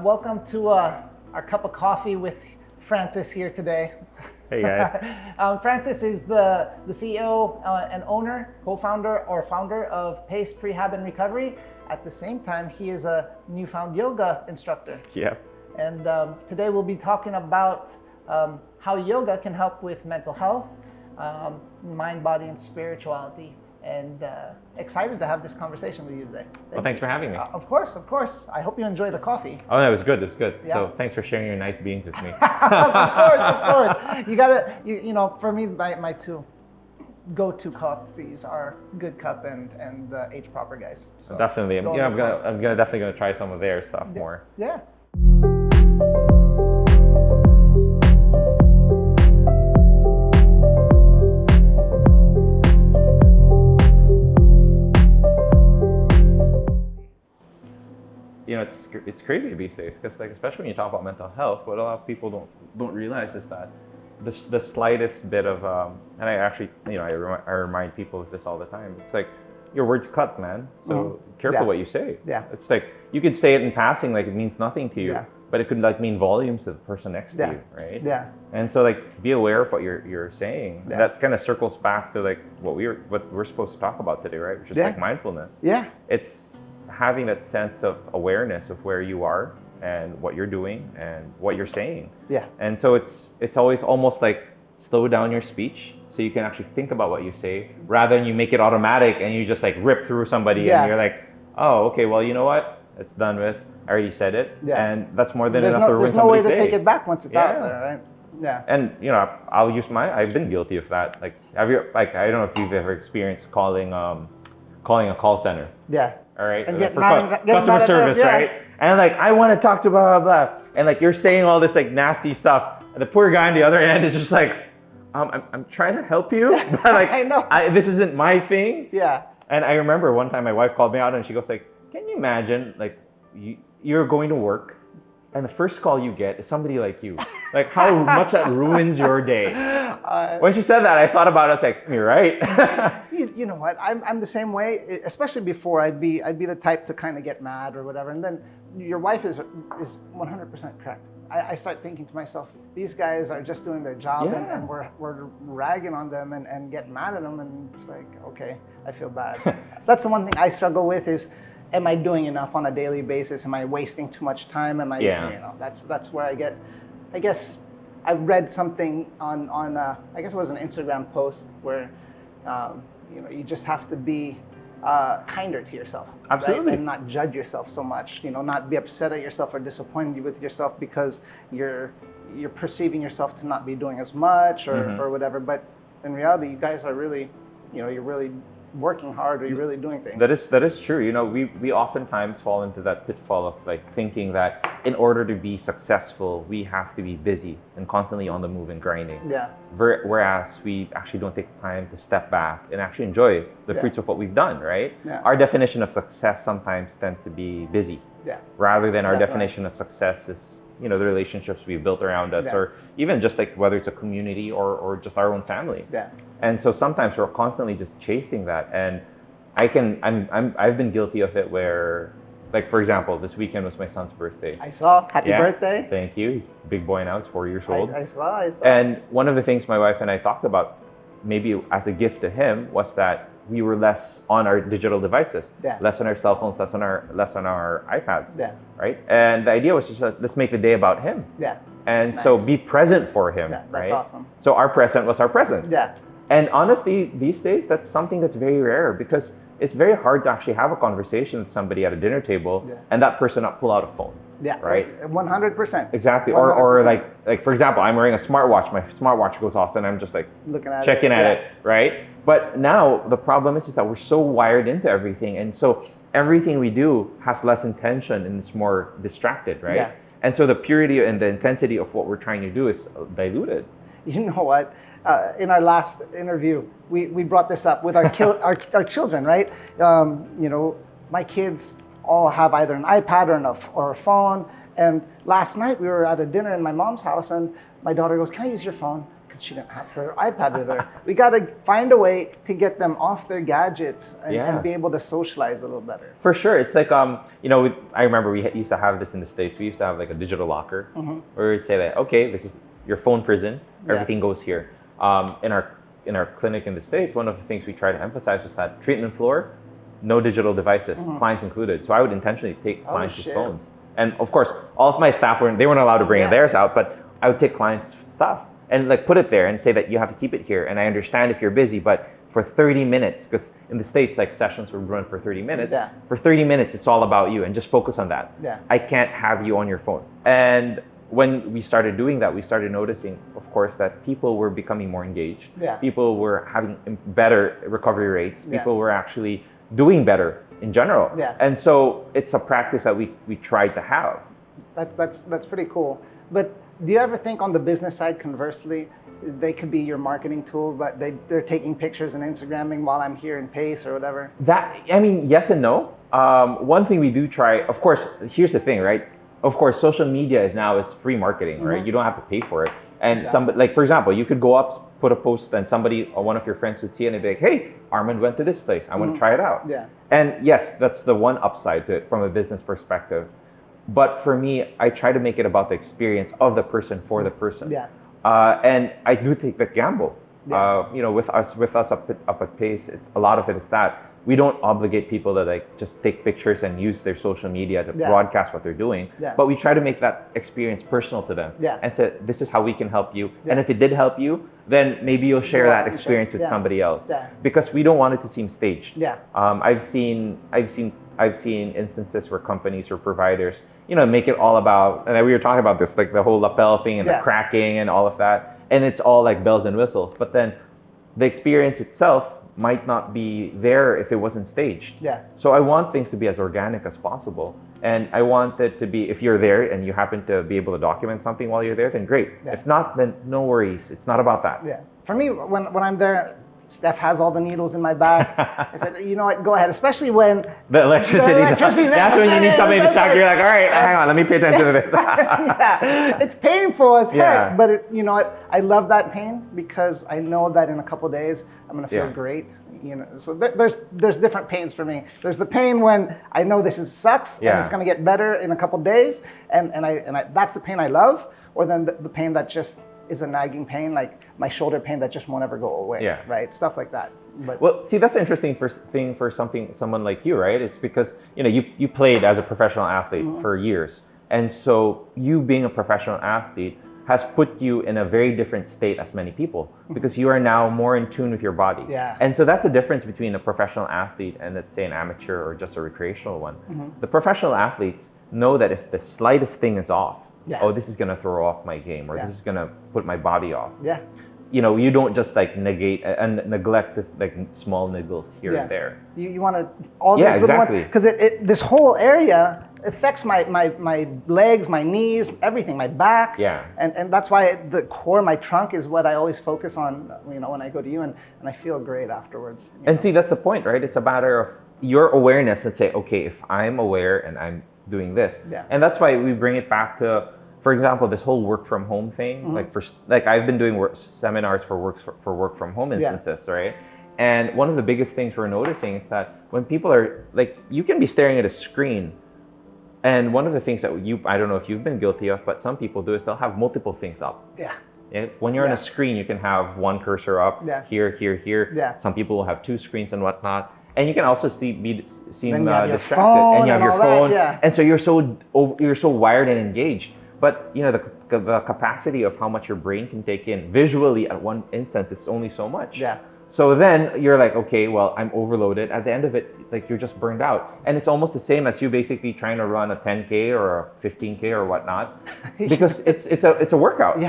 Welcome to our cup of coffee with Francis here today. Hey guys. Francis is the CEO and owner, co-founder or founder of Pace Prehab and Recovery. At the same time, he is a newfound yoga instructor. Yep. And today we'll be talking about how yoga can help with mental health, mind, body, and spirituality. And excited to have this conversation with you today. Thanks for having me. Of course. I hope you enjoy the coffee. Oh, no, it was good. Yeah. So thanks for sharing your nice beans with me. Of course. You gotta, you know, for me, my two go-to coffees are Good Cup and H Proper guys. So Definitely. I'm definitely gonna try some of their stuff more. Yeah. You know, it's crazy these days because, like, especially when you talk about mental health, what a lot of people don't realize is that the slightest bit of and I actually, you know, I remind people of this all the time. It's like your words cut, man. So careful what you say. Yeah. It's like you could say it in passing, like it means nothing to you, but it could like mean volumes to the person next to you, right? Yeah. And so like be aware of what you're saying. Yeah. That kind of circles back to like what we're supposed to talk about today, right? Which is like mindfulness. Yeah. It's having that sense of awareness of where you are and what you're doing and what you're saying. Yeah. And so it's always almost like slow down your speech so you can actually think about what you say rather than you make it automatic and you just like rip through somebody and you're like, oh, okay, well, you know what? It's done with. I already said it. Yeah. And that's more than enough to ruin somebody's day. There's no way to take it back once it's out there, right? Yeah. And you know, I've been guilty of that. Like, I don't know if you've ever experienced calling a call center. Yeah. All right. And customer service, right? And like, I want to talk to blah, blah, blah. And like, you're saying all this like nasty stuff. And the poor guy on the other end is just like, I'm trying to help you. But like, I know. This isn't my thing. Yeah. And I remember one time my wife called me out and she goes like, can you imagine like you're going to work and the first call you get is somebody like you. Like how much that ruins your day. When she said that, I thought about it. I was like, you're right. You know what? I'm the same way. Especially before, I'd be the type to kind of get mad or whatever. And then your wife is 100% correct. I start thinking to myself, these guys are just doing their job, and we're ragging on them and get mad at them. And it's like, okay, I feel bad. That's the one thing I struggle with is, am I doing enough on a daily basis? Am I wasting too much time? Am I, you know, that's where I get, I guess I read something on I guess it was an Instagram post where, you know, you just have to be kinder to yourself. Absolutely. Right? And not judge yourself so much, you know, not be upset at yourself or disappointed with yourself because you're perceiving yourself to not be doing as much or whatever. But in reality, you guys are really, you know, you're really working hard or you're really doing things. That is true. You know, we oftentimes fall into that pitfall of like thinking that in order to be successful, we have to be busy and constantly on the move and grinding. Yeah. Whereas we actually don't take the time to step back and actually enjoy the fruits of what we've done, right? Yeah. Our definition of success sometimes tends to be busy. Yeah. Rather than our definition of success is, you know, the relationships we've built around us or even just like whether it's a community or just our own family. Yeah. And so sometimes we're constantly just chasing that. And I've been guilty of it where, like, for example, this weekend was my son's birthday. I saw. Happy birthday. Thank you. He's a big boy now. He's 4 years old. I saw. And one of the things my wife and I talked about, maybe as a gift to him, was that we were less on our digital devices, less on our cell phones, less on our iPads, right? And the idea was just let's make the day about him. Yeah. And so be present for him, that's right? awesome. So our present was our presence. Yeah. And honestly, these days, that's something that's very rare because it's very hard to actually have a conversation with somebody at a dinner table and that person not pull out a phone. Yeah. Right. 100%. Exactly. 100%. Or like for example, I'm wearing a smartwatch. My smartwatch goes off, and I'm just like checking at it, right? But now the problem is that we're so wired into everything, and so everything we do has less intention and it's more distracted, right? Yeah. And so the purity and the intensity of what we're trying to do is diluted. You know what? In our last interview, we brought this up with our children, right? You know, my kids all have either an iPad or a phone. And last night we were at a dinner in my mom's house, and my daughter goes, "Can I use your phone?" because she didn't have her iPad with her. We got to find a way to get them off their gadgets and be able to socialize a little better. For sure. It's like, I remember we used to have this in the States. We used to have like a digital locker where we'd say that, okay, this is your phone prison. Everything goes here. In our clinic in the States, one of the things we try to emphasize was that treatment floor, no digital devices, clients included. So I would intentionally take clients' phones. And of course, all of my staff weren't allowed to bring theirs out, but I would take clients' stuff and like put it there and say that you have to keep it here. And I understand if you're busy, but for 30 minutes, because in the States, like sessions would run for 30 minutes. For 30 minutes, it's all about you and just focus on that. I can't have you on your phone. And when we started doing that, we started noticing, of course, that people were becoming more engaged. People were having better recovery rates. People were actually doing better in general. And so it's a practice that we tried to have. That's pretty cool. But do you ever think on the business side, conversely, they could be your marketing tool, but they're taking pictures and Instagramming while I'm here in Pace or whatever? Yes and no. One thing we do try, of course, here's the thing, right? Of course, social media is free marketing, right? You don't have to pay for it. And somebody, like for example, you could go up, put a post, and one of your friends would see it and be like, "Hey, Armand went to this place. I want to try it out." And yes, that's the one upside to it from a business perspective. But for me, I try to make it about the experience of the person for the person. And I do take the gamble. With us up at Pace, a lot of it is that we don't obligate people to like just take pictures and use their social media to broadcast what they're doing. But we try to make that experience personal to them and say, this is how we can help you. And if it did help you, then maybe you'll share that experience with somebody else. Because we don't want it to seem staged. I've seen instances where companies or providers, make it all about, and we were talking about this, like the whole lapel thing and the cracking and all of that. And it's all like bells and whistles. But then the experience itself might not be there if it wasn't staged. So I want things to be as organic as possible. And I want it to be, if you're there and you happen to be able to document something while you're there, then great. If not, then no worries. It's not about that. For me, when I'm there, Steph has all the needles in my back. I said, you know what, go ahead. Especially when the electricity's that's when you need somebody to check. You're like, all right, hang on, let me pay attention to this. It's painful as heck, but you know what? I love that pain because I know that in a couple of days I'm gonna feel great. So there's different pains for me. There's the pain when I know this sucks and it's gonna get better in a couple of days, and that's the pain I love. Or then the pain that just is a nagging pain, like my shoulder pain that just won't ever go away, right? Stuff like that. But well, see, that's an interesting thing for someone like you, right? It's because you played as a professional athlete for years, and so you being a professional athlete has put you in a very different state as many people because you are now more in tune with your body. And so that's a difference between a professional athlete and, let's say, an amateur or just a recreational one. The professional athletes know that if the slightest thing is off, oh, this is gonna throw off my game, or this is gonna put my body off. You don't just like negate and neglect this, like small niggles here and there. You want to all these little ones, because this whole area affects my legs, my knees, everything, my back. And that's why the core, my trunk, is what I always focus on. When I go to you, and I feel great afterwards. And see, that's the point, right? It's a matter of your awareness and say, okay, if I'm aware and I'm doing this, and that's why we bring it back to, for example, this whole work from home thing. Like I've been doing seminars for work from home instances, right? And one of the biggest things we're noticing is that when people are like, you can be staring at a screen, and one of the things that I don't know if you've been guilty of, but some people do, is they'll have multiple things up. When you're on a screen, you can have one cursor up here, here. Some people will have two screens and whatnot. And you can also seem distracted, and you have your phone, and so you're so wired and engaged. But the capacity of how much your brain can take in visually at one instance is only so much. So then you're like, okay, well, I'm overloaded. At the end of it, like you're just burned out, and it's almost the same as you basically trying to run a 10K or a 15K or whatnot, because it's a workout.